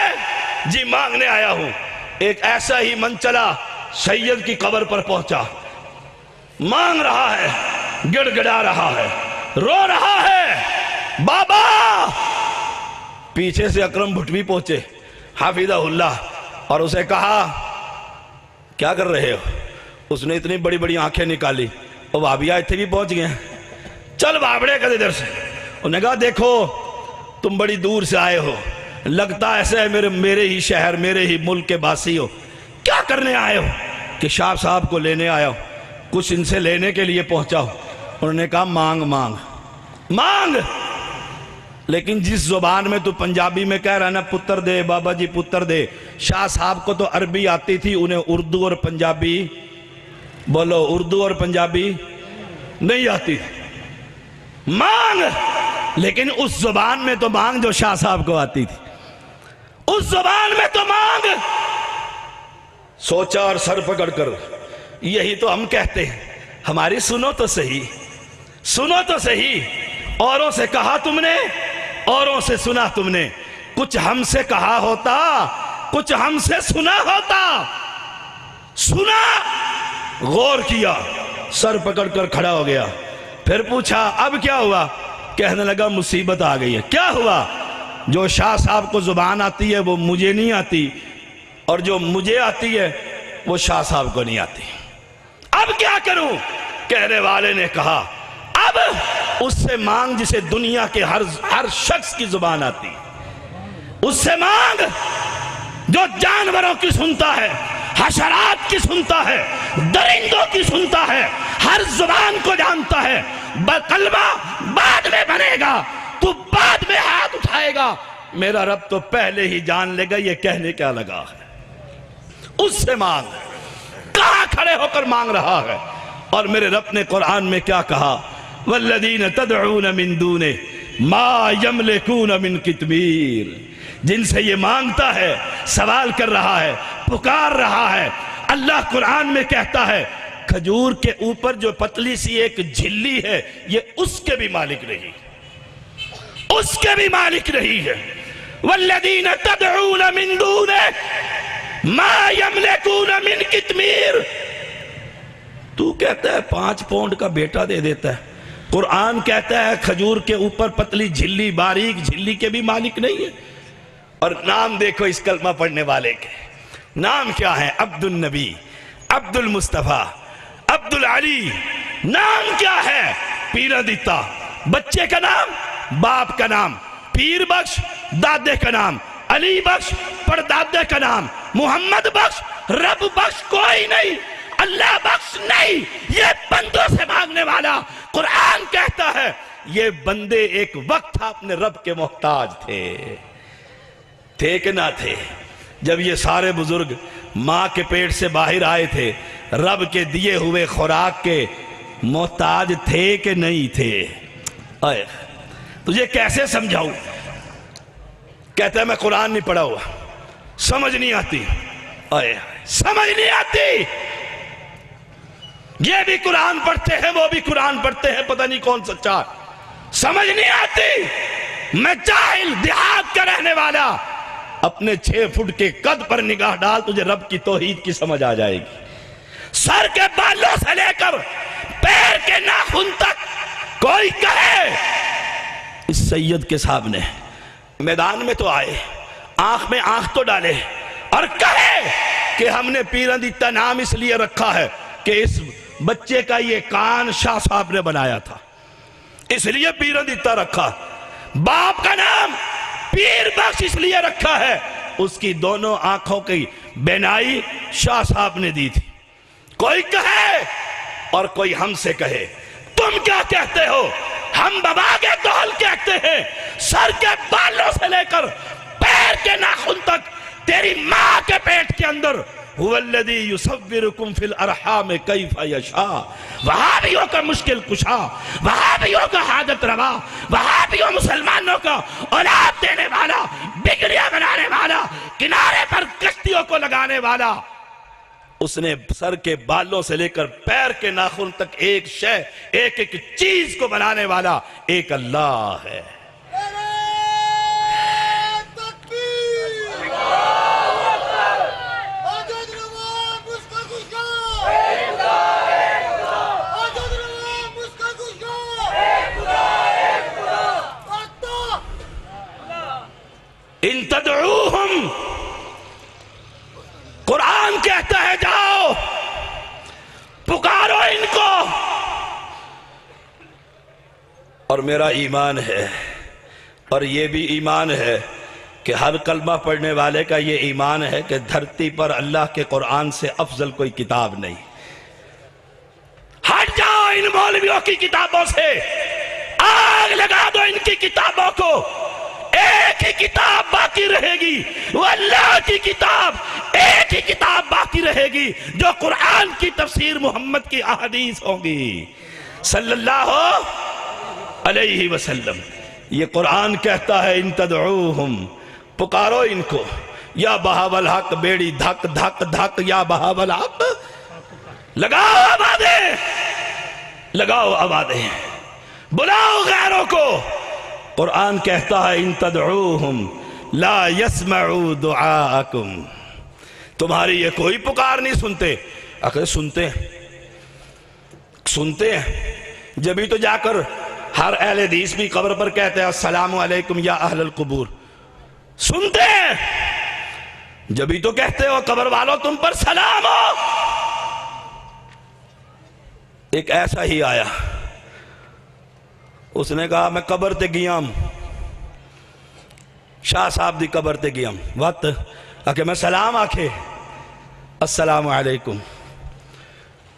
جی مانگنے آیا ہوں۔ ایک ایسا ہی من چلا سید کی قبر پر پہنچا، مانگ رہا ہے، گڑ گڑا رہا ہے، رو رہا ہے، بابا۔ پیچھے سے اکرم بھٹوی پہنچے حافظہ اللہ، اور اسے کہا کیا کر رہے ہو؟ اس نے اتنی بڑی بڑی آنکھیں نکالی، وہ بابیا اتنے بھی پہنچ گئے، چل بابڑے کا ادھر سے۔ انہوں نے کہا دیکھو تم بڑی دور سے آئے ہو، لگتا ایسے ہے میرے ہی شہر میرے ہی ملک کے باسی ہو، کیا کرنے آئے ہو؟ کہ شاہ صاحب کو لینے آیا ہوں، کچھ ان سے لینے کے لیے پہنچا ہوں۔ انہوں نے کہا مانگ مانگ مانگ، لیکن جس زبان میں تو پنجابی میں کہہ رہا نا پتر دے بابا جی پتر دے، شاہ صاحب کو تو عربی آتی تھی، انہیں اردو اور پنجابی، بولو اردو اور پنجابی نہیں آتی تھی۔ مانگ، لیکن اس زبان میں تو مانگ جو شاہ صاحب کو آتی تھی، اس زبان میں تو مانگ۔ سوچا اور سر پکڑ کر، یہی تو ہم کہتے ہیں، ہماری سنو تو صحیح، سنو تو صحیح۔ اوروں سے کہا تم نے، اوروں سے سنا تم نے، کچھ ہم سے کہا ہوتا، کچھ ہم سے سنا ہوتا۔ سنا، غور کیا، سر پکڑ کر کھڑا ہو گیا، پھر پوچھا اب کیا ہوا؟ کہنے لگا مصیبت آ گئی ہے۔ کیا ہوا؟ جو شاہ صاحب کو زبان آتی ہے وہ مجھے نہیں آتی، اور جو مجھے آتی ہے وہ شاہ صاحب کو نہیں آتی۔ اب کیا کروں؟ کہنے والے نے کہا اب اس سے مانگ جسے دنیا کے ہر شخص کی زبان آتی، اس سے مانگ جو جانوروں کی سنتا ہے، حشرات کی سنتا ہے، درندوں کی سنتا ہے، ہر زبان کو جانتا ہے۔ کلمہ بعد میں بنے گا، تو بعد میں ہاتھ اٹھائے گا، میرا رب تو پہلے ہی جان لے گا یہ کہنے کیا لگا ہے۔ اس سے مانگ، کہاں کھڑے ہو کر مانگ رہا ہے؟ اور میرے رب نے قرآن میں کیا کہا؟ والذین تدعون من دونہ ما یملکون من قطمیر۔ جن سے یہ مانگتا ہے، سوال کر رہا ہے، پکار رہا ہے، اللہ قرآن میں کہتا ہے کھجور کے اوپر جو پتلی سی ایک جھلی ہے یہ اس کے بھی مالک نہیں، اس کے بھی مالک نہیں ہے۔ والذین تدعون من دونہ ما یملکون من قطمیر۔ تو کہتا ہے 5 پاؤنڈ کا بیٹا دے دیتا ہے، قرآن کہتا ہے کھجور کے اوپر پتلی جھلی باریک جھلی کے بھی مالک نہیں ہے۔ اور نام دیکھو اس کلمہ پڑھنے والے کے نام کیا ہے؟ عبد النبی، عبد المصطفیٰ، عبد العلی۔ نام کیا ہے؟ پیرا دیتا، بچے کا نام، باپ کا نام، پیر بخش دادے کا نام، علی بخش پردادے کا نام، محمد بخش رب بخش کوئی نہیں، اللہ بخش نہیں، یہ بندوں سے مانگنے والا۔ قرآن کہتا ہے یہ بندے ایک وقت اپنے رب کے محتاج تھے کہ نہ تھے؟ جب یہ سارے بزرگ ماں کے پیٹ سے باہر آئے تھے، رب کے دیے ہوئے خوراک کے محتاج تھے کہ نہیں تھے؟ تجھے کیسے سمجھاؤں؟ کہتا ہے میں قرآن نہیں پڑھا ہوا، سمجھ نہیں آتی، سمجھ نہیں آتی۔ یہ بھی قرآن پڑھتے ہیں، وہ بھی قرآن پڑھتے ہیں، پتہ نہیں کون سچا، سمجھ نہیں آتی۔ میں جاہل دیہات کا رہنے والا، اپنے 6 فٹ کے قد پر نگاہ ڈال، تجھے رب کی توحید کی سمجھ آ جائے گی۔ سر کے بالوں سے لے کر پیر کے ناخن تک کوئی کہے اس سید کے سامنے میدان میں تو آئے، آنکھ میں آنکھ تو ڈالے، اور کہے کہ ہم نے پیرندیتا نام اس لیے رکھا ہے کہ اس بچے کا یہ کان شاہ صاحب نے بنایا تھا، اس لیے پیرن دیتا رکھا۔ باپ کا نام پیر بخش اس لیے رکھا ہے، اس کی دونوں آنکھوں کی بینائی شاہ صاحب نے دی تھی۔ کوئی کہے اور کوئی ہم سے کہے تم کیا کہتے ہو، ہم بابا کے دول کہتے ہیں، سر کے بالوں سے لے کر پیر کے ناخن تک تیری ماں کے پیٹ کے اندر هو الذی یصورکم فی الارحام کیف یشاء، وہابیوں کا مشکل کشا، وہابیوں کا حاجت روا، وہابیوں مسلمانوں کا اولاد دینے والا، بگڑیاں بنانے والا، کنارے پر کشتیوں کو لگانے والا، اس نے سر کے بالوں سے لے کر پیر کے ناخن تک ایک شے، ایک ایک چیز کو بنانے والا ایک اللہ ہے۔ ان تدعوہم، قرآن کہتا ہے جاؤ پکارو ان کو، اور میرا ایمان ہے اور یہ بھی ایمان ہے کہ ہر کلمہ پڑھنے والے کا یہ ایمان ہے کہ دھرتی پر اللہ کے قرآن سے افضل کوئی کتاب نہیں۔ ہٹ جاؤ ان مولویوں کی کتابوں سے، آگ لگا دو ان کی کتابوں کو، ایک ہی کتاب باقی رہے گی، وہ اللہ کی کتاب، ایک ہی کتاب باقی رہے گی جو قرآن کی تفسیر محمد کی احادیث ہوں گی صلی اللہ علیہ وسلم۔ یہ قرآن کہتا ہے ان تدعوہم، پکارو ان کو، یا بہاو الحق بیڑی دھک دھک دھک، یا بہاو الحق، لگاؤ آوازیں، لگاؤ آوازیں، بلاؤ غیروں کو۔ قرآن کہتا ہے ان تدعوہم لا يسمعوا دعاءکم، تمہاری یہ کوئی پکار نہیں سنتے۔ اگر سنتے ہیں، سنتے ہیں، جبھی تو جا کر ہر اہل حدیث بھی قبر پر کہتے ہیں السلام علیکم یا اہل القبور، سنتے ہیں، جبھی تو کہتے ہو قبر والوں تم پر سلام ہو۔ ایک ایسا ہی آیا، اس نے کہا میں قبر تے گیا ہوں، شاہ صاحب دی قبر تے گیا ہوں، وقت کہ میں سلام آکھے السلام علیکم۔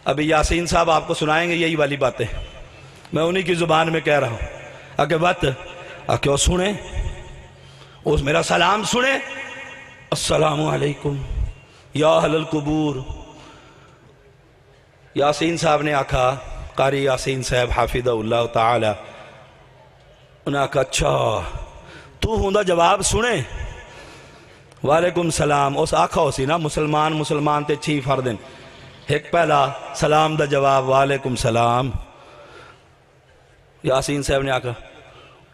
ابھی یاسین صاحب آپ کو سنائیں گے یہی والی باتیں، میں انہی کی زبان میں کہہ رہا ہوں، کہ وقت کہ وہ سنیں، اس میرا سلام سنیں، السلام علیکم یا اہل القبور۔ یاسین صاحب نے آکھا، قاری یاسین صاحب حافظہ اللہ تعالی، انہوں نے کہا اچھا تو ہوں دا جواب سنے، وعلیکم السلام، اس آکھا ہو سی نا مسلمان تے چھی فردن، ایک پہلا سلام دا جواب وعلیکم السلام۔ یاسین صاحب نے آکھا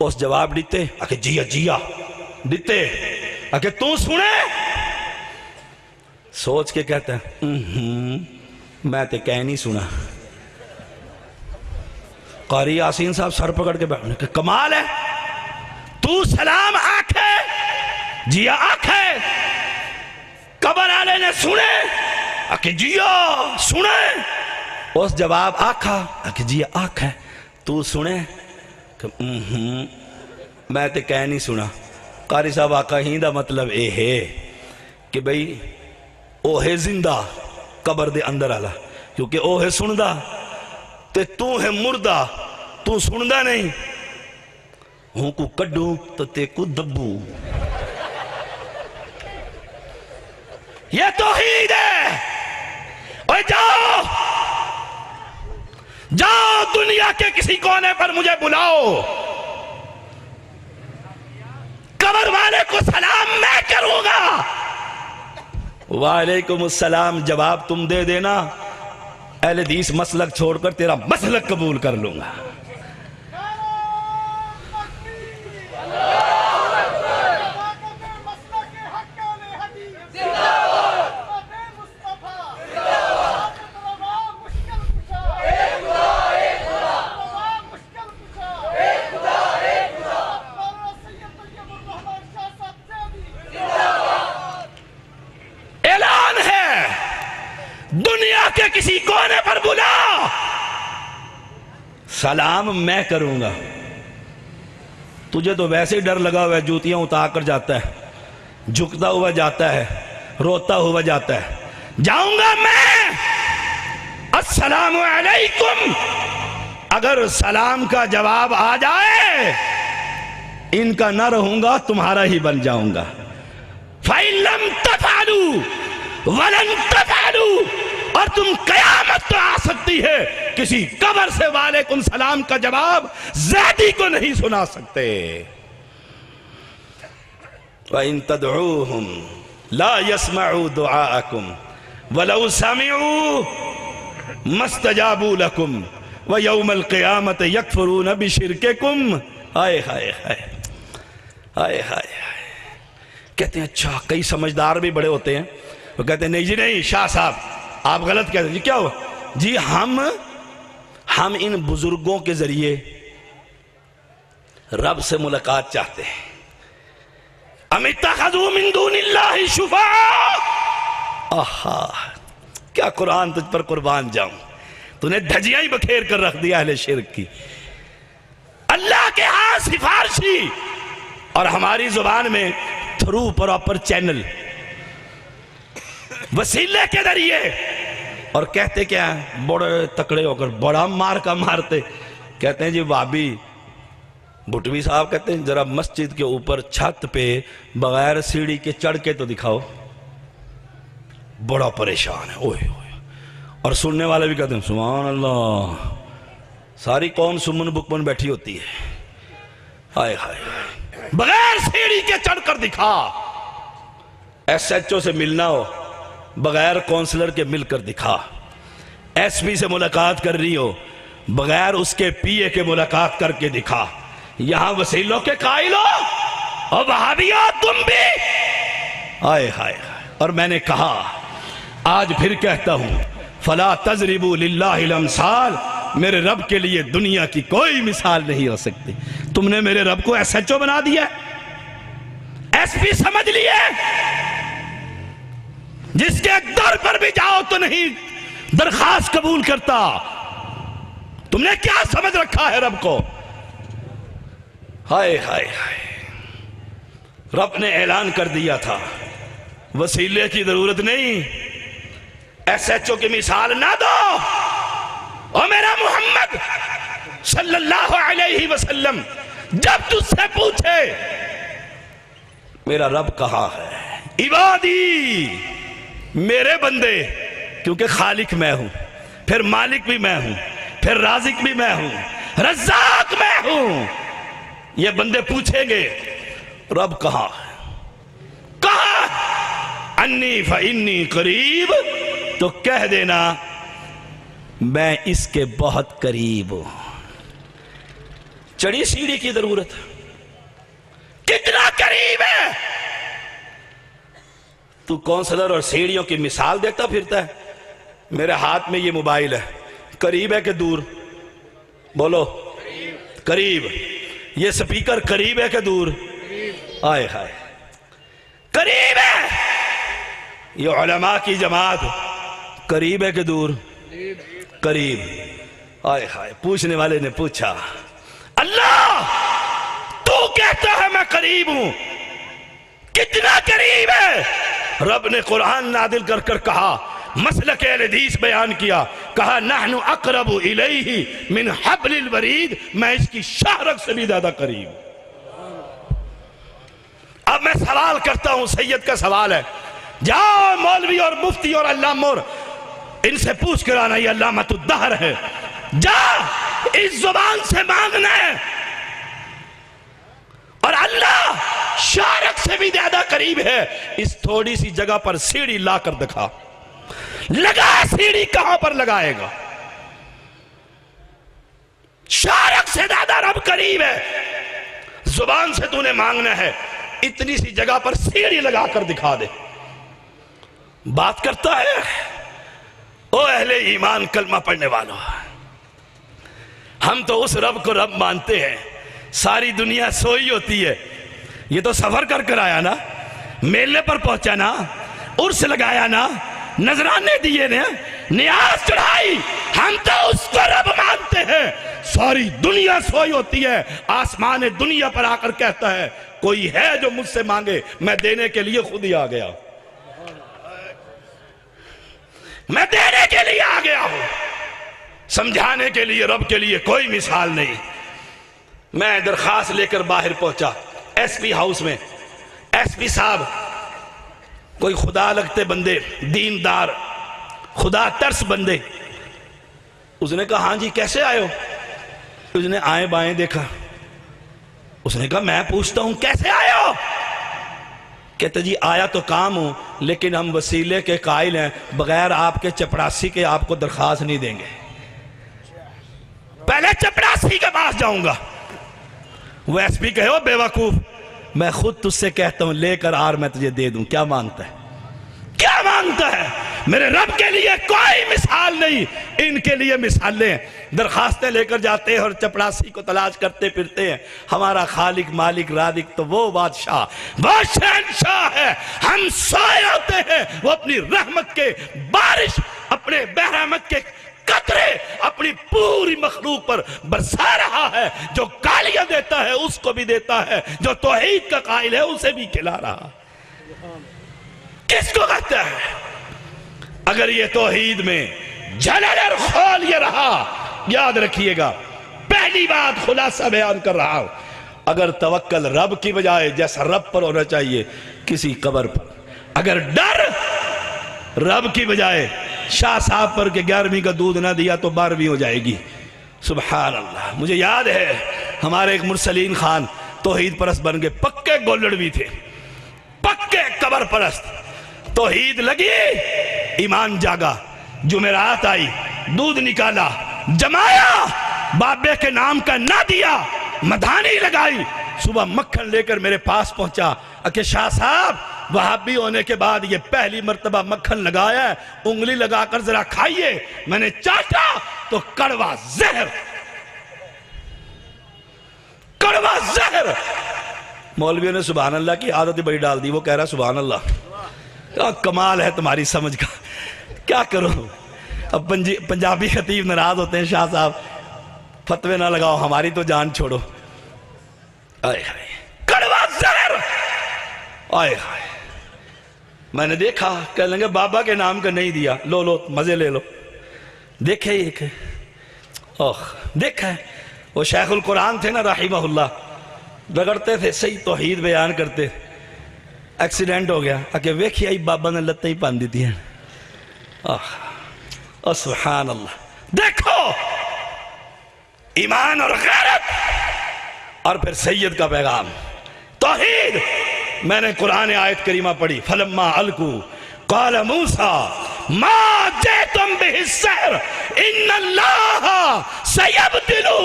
اس جواب دیتے، آکھے جیا جیا دیتے، آکھے تو سنے، سوچ کے کہتے ہیں میں تے کہہ نہیں سنا۔ قاری یاسین صاحب سر پکڑ کے بیٹھنے کہ کمال ہے، تو سلام آکھے جیا آکھے، قبر والے نے سنے آکھے جیا سنے، اس جواب آکھا آکھے جیا آکھے، تو سنے کہ میں تے کہہ نہیں سنا۔ قاری صاحب آکھا ہی دا مطلب اے ہے کہ بھئی او ہے زندہ قبر دے اندر آلا، کیونکہ او ہے سندہ تے تو ہے مردہ، تو سندہ نہیں، ہوں کو کڈوں تو تے کو دبو۔ یہ توحید ہے۔ اور جاؤ جاؤ دنیا کے کسی کونے پر مجھے بلاؤ، قبر والے کو سلام میں کروں گا، وعلیکم السلام جواب تم دے دینا، اہل حدیث مسلک چھوڑ کر تیرا مسلک قبول کر لوں گا۔ دنیا کے کسی کونے پر بلا، سلام میں کروں گا، تجھے تو ویسے ہی ڈر لگا ہوا ہے، جوتیاں اتار کر جاتا ہے، جھکتا ہوا جاتا ہے، روتا ہوا جاتا ہے، جاؤں گا میں السلام علیکم، اگر سلام کا جواب آ جائے ان کا نہ رہوں گا، تمہارا ہی بن جاؤں گا۔ فَإِن لَمْ تَفْعَلُوا وَلَن تَفْعَلُوا، اور تم قیامت تو آ سکتی ہے کسی قبر سے وعلیکم سلام کا جواب زیدی کو نہیں سنا سکتے۔ وَإِن تَدْعُوهُمْ لَا يَسْمَعُوا دُعَاءَكُمْ وَلَوْ سَمِعُوا مَا اسْتَجَابُوا لَكُمْ وَيَوْمَ الْقِيَامَةِ يَكْفُرُونَ بِشِرْكِكُمْ۔ ہائے ہائے ہائے ہائے ہائے، کہتے ہیں اچھا، کئی سمجھدار بھی بڑے ہوتے ہیں، وہ کہتے ہیں نہیں جی نہیں شاہ صاحب آپ غلط کہتے ہیں، جی کیا ہوا؟ جی ہم ان بزرگوں کے ذریعے رب سے ملاقات چاہتے ہیں۔ ام اتخذوا من دون اللہ شفعاء، آہا کیا قرآن تجھ پر قربان جاؤں، تو نے دھجیاں ہی بکھیر کر رکھ دیا اہل شرک کی۔ اللہ کے ہاں سفارشی، اور ہماری زبان میں تھرو پراپر چینل، وسیلے کے ذریعے، اور کہتے کیا ہیں بڑے تکڑے ہو کر بڑا مار کا مارتے، کہتے ہیں جی وابی بھٹوی صاحب کہتے ہیں ذرا مسجد کے اوپر چھت پہ بغیر سیڑھی کے چڑھ کے تو دکھاؤ، بڑا پریشان ہے، اوہ اوہ، اور سننے والے بھی کہتے ہیں سبحان اللہ، ساری قوم سمن بکمن بیٹھی ہوتی ہے، ہائے ہائے، بغیر سیڑھی کے چڑھ کر دکھا، ایس ایچ او سے ملنا ہو بغیر کونسلر کے مل کر دکھا، ایس پی سے ملاقات کر رہی ہو بغیر اس کے پی اے کے ملاقات کر کے دکھا، یہاں وسیلوں کے قائل ہو اور وہابیوں تم بھی، ہائے ہائے، اور میں نے کہا آج پھر کہتا ہوں فلا تضربوا للہ الامثال، میرے رب کے لیے دنیا کی کوئی مثال نہیں ہو سکتی۔ تم نے میرے رب کو ایس ایچ او بنا دیا، ایس پی سمجھ لیے، جس کے در پر بھی جاؤ تو نہیں درخواست قبول کرتا، تم نے کیا سمجھ رکھا ہے رب کو؟ ہائے ہائے ہائے، رب نے اعلان کر دیا تھا وسیلے کی ضرورت نہیں، ایس ایچ او کی مثال نہ دو، اور میرا محمد صلی اللہ علیہ وسلم جب تجھ سے پوچھے میرا رب کہاں ہے، عبادی میرے بندے، کیونکہ خالق میں ہوں، پھر مالک بھی میں ہوں، پھر رازق بھی میں ہوں، رزاق میں ہوں، یہ بندے پوچھیں گے رب کہاں ہے، کہاں انی فانی قریب، تو کہہ دینا میں اس کے بہت قریب ہوں۔ چڑھی سیڑھی کی ضرورت، کتنا قریب ہے، تو کونسلر اور سیڑھیوں کی مثال دیتا پھرتا ہے۔ میرے ہاتھ میں یہ موبائل ہے، قریب ہے کہ دور؟ بولو قریب۔ یہ سپیکر قریب ہے کہ دور؟ آئے ہائے قریب ہے۔ یہ علماء کی جماعت قریب ہے کہ دور؟ قریب۔ آئے ہائے، پوچھنے والے نے پوچھا اللہ تو کہتا ہے میں قریب ہوں، کتنا قریب ہے؟ رب نے قرآن نازل کر کر کہا، مسلک اہل حدیث بیان کیا، کہا نحن اقرب الیہ من حبل الورید، میں اس کی شاہرگ سے بھی زیادہ قریب۔ اب میں سوال کرتا ہوں، سید کا سوال ہے، جاؤ مولوی اور مفتی اور علامہ اور ان سے پوچھ کر آنا، یہ علامت الدہر ہے، جا اس زبان سے مانگنا ہے، اور اللہ شارق سے بھی زیادہ قریب ہے۔ اس تھوڑی سی جگہ پر سیڑھی لا کر دکھا، لگا سیڑھی کہاں پر لگائے گا؟ شارق سے زیادہ رب قریب ہے، زبان سے تو نے مانگنا ہے، اتنی سی جگہ پر سیڑھی لگا کر دکھا دے۔ بات کرتا ہے او اہل ایمان کلمہ پڑھنے والوں، ہم تو اس رب کو رب مانتے ہیں، ساری دنیا سوئی ہوتی ہے، یہ تو سفر کر کر آیا نا، میلے پر پہنچا نا، عرس لگایا نا، نذرانے دیے نا، نیاز چڑھائی، ہم تو اس کو رب مانتے ہیں ساری دنیا سوئی ہوتی ہے، آسمان دنیا پر آ کر کہتا ہے کوئی ہے جو مجھ سے مانگے، میں دینے کے لیے خود ہی آ گیا، میں دینے کے لیے آ گیا ہوں۔ سمجھانے کے لیے رب کے لیے کوئی مثال نہیں۔ میں درخواست لے کر باہر پہنچا ایس پی ہاؤس میں، ایس پی صاحب کوئی خدا لگتے بندے، دیندار، خدا ترس بندے، اس نے کہا ہاں جی کیسے آئے ہو؟ اس نے آئیں بائیں دیکھا، اس نے کہا میں پوچھتا ہوں کیسے آئے ہو؟ کہتے جی آیا تو کام ہوں، لیکن ہم وسیلے کے قائل ہیں، بغیر آپ کے چپڑاسی کے آپ کو درخواست نہیں دیں گے، پہلے چپڑاسی کے پاس جاؤں گا۔ وہ ایس پی کہے ہو بے وقوف، میں خود تجھ سے کہتا ہوں لے کر آر میں تجھے دے دوں، کیا مانگتا ہے؟ کیا مانگتا ہے؟ میرے رب کے لیے کوئی مثال نہیں، ان کے لیے مثالیں، درخواستیں لے کر جاتے ہیں اور چپڑاسی کو تلاش کرتے پھرتے ہیں۔ ہمارا خالق مالک رازق تو وہ بادشاہ، وہ شہنشاہ ہے، ہم سوئے ہوتے ہیں، وہ اپنی رحمت کے بارش، اپنے برحمت کے قطرے اپنی پوری مخلوق پر برسا رہا ہے، جو گالیاں دیتا ہے اس کو بھی دیتا ہے، جو توحید کا قائل ہے اسے بھی کھلا رہا۔ کس کو کہتا ہے؟ اگر یہ توحید میں جلل اور خول یہ رہا، یاد رکھیے گا، پہلی بات خلاصہ بیان کر رہا ہوں، اگر توکل رب کی بجائے جیسا رب پر ہونا چاہیے کسی قبر پر، اگر ڈر رب کی بجائے شاہ صاحب پر کہ 11ویں کا دودھ نہ دیا تو 12ویں ہو جائے گی، سبحان اللہ۔ مجھے یاد ہے ہمارے ایک مرسلین خان توحید پرست بن گئے، پکے گولڑوی تھے، پکے قبر پرست، توحید لگی، ایمان جاگا، جمعرات آئی، دودھ نکالا، جمایا، بابے کے نام کا نہ دیا، مدھانی لگائی، صبح مکھن لے کر میرے پاس پہنچا کہ شاہ صاحب وہابی ہونے کے بعد یہ پہلی مرتبہ مکھن لگایا ہے، انگلی لگا کر ذرا کھائیے۔ میں نے چاٹا تو کڑوا زہر، کڑوا زہر۔ مولویوں نے سبحان اللہ کی عادت بڑی ڈال دی، وہ کہہ رہا سبحان اللہ، کیا کمال ہے تمہاری سمجھ کا، کیا کرو۔ اب پنجابی خطیب ناراض ہوتے ہیں، شاہ صاحب فتوے نہ لگاؤ، ہماری تو جان چھوڑو۔ آئے ہائے کڑوا زہر، آئے ہائے۔ میں نے دیکھا، کہہ لیں گے بابا کے نام کا نہیں دیا، لو لو مزے لے لو۔ دیکھے ایک دیکھا وہ شیخ القرآن تھے نا رحمہ اللہ، رگڑتے تھے، صحیح توحید بیان کرتے، ایکسیڈنٹ ہو گیا، کہ ویکھی آئی بابا نے لتیں ہی پان دیتی ہیں۔ سبحان اللہ، دیکھو ایمان اور غیرت، اور پھر سید کا پیغام توحید۔ میں نے قرآن آیت کریمہ پڑھی، فلما القوا قال موسیٰ ما جئتم بہ السحر ان اللہ سیبتلو۔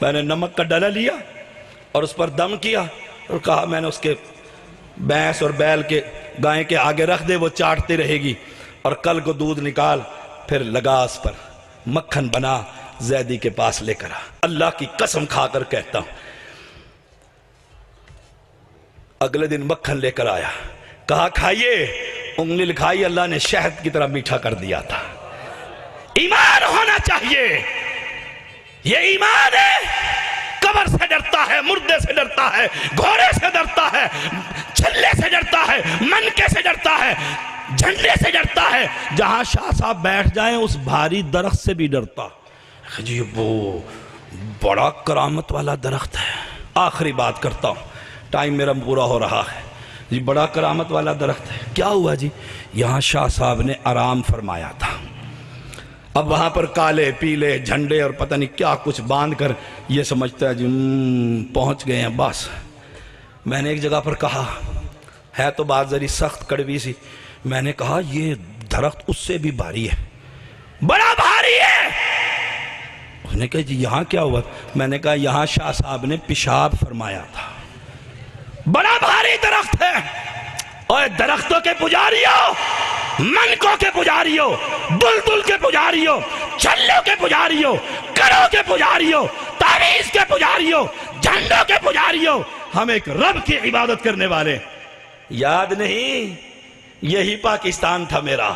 میں نے نمک کا ڈلا لیا اور اس پر دم کیا اور کہا میں نے اس کے بھینس اور بیل کے گائے کے آگے رکھ دے، وہ چاٹتی رہے گی، اور کل کو دودھ نکال، پھر لگا اس پر، مکھن بنا، زیدی کے پاس لے کر آ۔ اللہ کی قسم کھا کر کہتا ہوں، اگلے دن مکھن لے کر آیا، کہا کھائیے، انگلی لکھائی، اللہ نے شہد کی طرح میٹھا کر دیا تھا۔ ایمان ہونا چاہیے، یہ ایمان ہے، قبر سے ڈرتا ہے، مردے سے ڈرتا ہے، گھوڑے سے ڈرتا ہے، چھلے سے ڈرتا ہے، منکے سے ڈرتا ہے، جھنڈے سے ڈرتا ہے، جہاں شاہ صاحب بیٹھ جائیں اس بھاری درخت سے بھی ڈرتا۔ جی وہ بڑا کرامت والا درخت ہے۔ آخری بات کرتا ہوں، ٹائم میرا پورا ہو رہا ہے جی، بڑا کرامت والا درخت ہے۔ کیا ہوا جی؟ یہاں شاہ صاحب نے آرام فرمایا تھا، اب وہاں پر کالے پیلے جھنڈے اور پتہ نہیں کیا کچھ باندھ کر یہ سمجھتا ہے جی پہنچ گئے ہیں بس۔ میں نے ایک جگہ پر کہا، ہے تو بات ذری سخت کڑوی سی، میں نے کہا یہ درخت اس سے بھی بھاری ہے، بڑا بھاری ہے۔ اس نے کہا جی یہاں کیا ہوا؟ میں نے کہا یہاں شاہ صاحب نے پیشاب فرمایا تھا، بڑا بھاری درخت ہے۔ اور درختوں کے پجاریوں، منکوں کے پجاریوں، بلبل کے پجاریوں، چھلوں کے پجاریوں، کروں کے پجاریوں، تعویذ کے پجاریوں، جھنڈوں کے پجاریوں، ہم ایک رب کی عبادت کرنے والے، یاد نہیں؟ یہی پاکستان تھا میرا،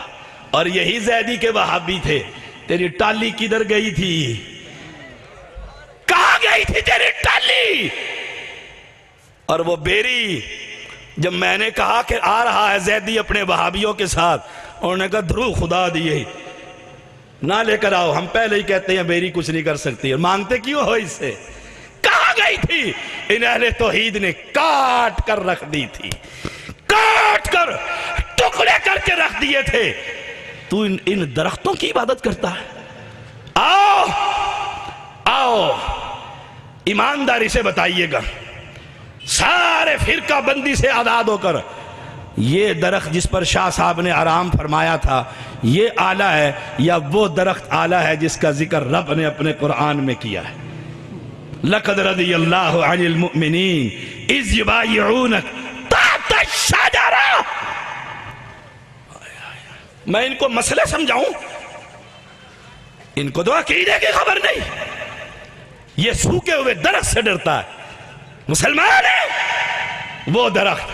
اور یہی زیدی کے وہابی تھے. تیری ٹالی کدھر گئی تھی؟ کہاں گئی تھی تیری ٹالی؟ اور وہ بیری جب میں نے کہا کہ آ رہا ہے زیدی اپنے وہابیوں کے ساتھ، انہوں نے کہا درو خدا دیے نہ لے کر آؤ، ہم پہلے ہی کہتے ہیں بیری کچھ نہیں کر سکتی. اور مانگتے کیوں ہو اس سے؟ کہاں گئی تھی؟ ان اہل توحید نے کاٹ کر رکھ دی تھی، کاٹ کر ٹکڑے کر کے رکھ دیے تھے. تو ان درختوں کی عبادت کرتا ہے؟ آؤ آؤ ایمانداری سے بتائیے گا، سارے فرقہ بندی سے آزاد ہو کر، یہ درخت جس پر شاہ صاحب نے آرام فرمایا تھا یہ آلہ ہے یا وہ درخت آلہ ہے جس کا ذکر رب نے اپنے قرآن میں کیا ہے؟ لَقَدْ رَضِيَ اللَّهُ عَنِ الْمُؤْمِنِينَ إِذْ يُبَايِعُونَكَ تَحْتَ الشَّجَرَةِ. میں ان کو مسئلہ سمجھاؤں؟ ان کو تو عقیدے کی خبر نہیں. یہ سوکے ہوئے درخت سے ڈرتا ہے. مسلمان ہے وہ درخت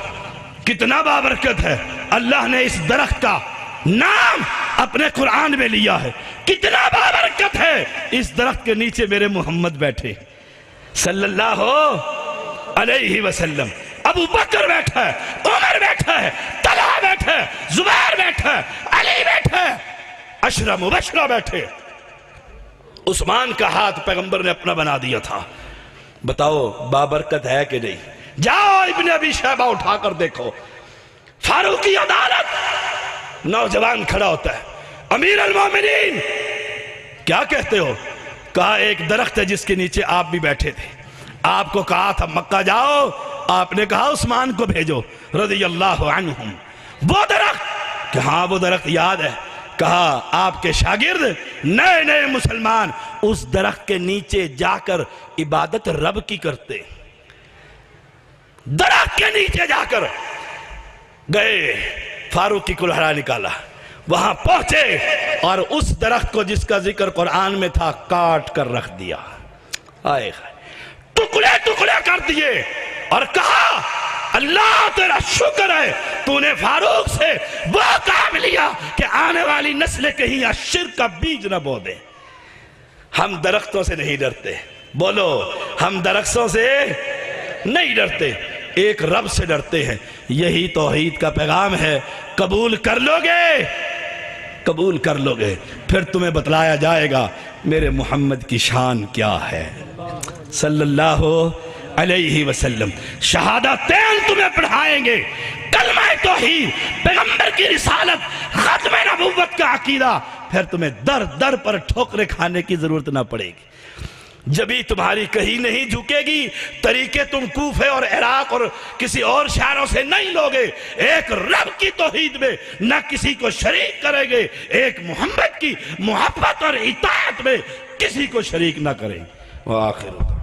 کتنا بابرکت ہے. اللہ نے اس درخت کا نام اپنے قرآن میں لیا ہے. کتنا بابرکت ہے. اس درخت کے نیچے میرے محمد بیٹھے صلی اللہ علیہ وسلم. ابو بکر بیٹھا ہے، عمر بیٹھا ہے، طلحہ بیٹھا ہے، زبیر بیٹھا ہے، علی بیٹھا ہے، عشرہ مبشرہ بیٹھے. عثمان کا ہاتھ پیغمبر نے اپنا بنا دیا تھا. بتاؤ بابرکت ہے کہ نہیں؟ جاؤ ابن ابی شیبہ اٹھا کر دیکھو، فاروقی عدالت. نوجوان کھڑا ہوتا ہے، امیر المومنین کیا کہتے ہو؟ کہا ایک درخت ہے جس کے نیچے آپ بھی بیٹھے تھے، آپ کو کہا تھا مکہ جاؤ، آپ نے کہا عثمان کو بھیجو رضی اللہ عنہم. وہ درخت کہ ہاں وہ درخت یاد ہے. کہا آپ کے شاگرد نئے نئے مسلمان اس درخت کے نیچے جا کر عبادت رب کی کرتے. درخت کے نیچے جا کر گئے، فاروق کی کلہڑا نکالا، وہاں پہنچے اور اس درخت کو جس کا ذکر قرآن میں تھا کاٹ کر رکھ دیا. آئے ٹکڑے ٹکڑے کر دیے اور کہا اللہ تیرا شکر ہے تو نے فاروق سے وہ کام لیا کہ آنے والی نسلیں کہیں شرک کا بیج نہ بو دیں. ہم درختوں سے نہیں ڈرتے. بولو ہم درختوں سے نہیں ڈرتے، ایک رب سے ڈرتے ہیں. یہی توحید کا پیغام ہے. قبول کر لو گے، قبول کر لو گے، پھر تمہیں بتلایا جائے گا میرے محمد کی شان کیا ہے صلی اللہ علیہ وسلم. شہادتین تمہیں پڑھائیں گے، کلمہ توحید، پیغمبر کی رسالت، ختم نبوت کا عقیدہ. پھر تمہیں در در پر ٹھوکریں کھانے کی ضرورت نہ پڑے گی. جبھی تمہاری کہیں نہیں جھکے گی. طریقے تم کوفے اور عراق اور کسی اور شہروں سے نہیں لوگے. ایک رب کی توحید میں نہ کسی کو شریک کریں گے، ایک محمد کی محبت اور اطاعت میں کسی کو شریک نہ کریں. وآخر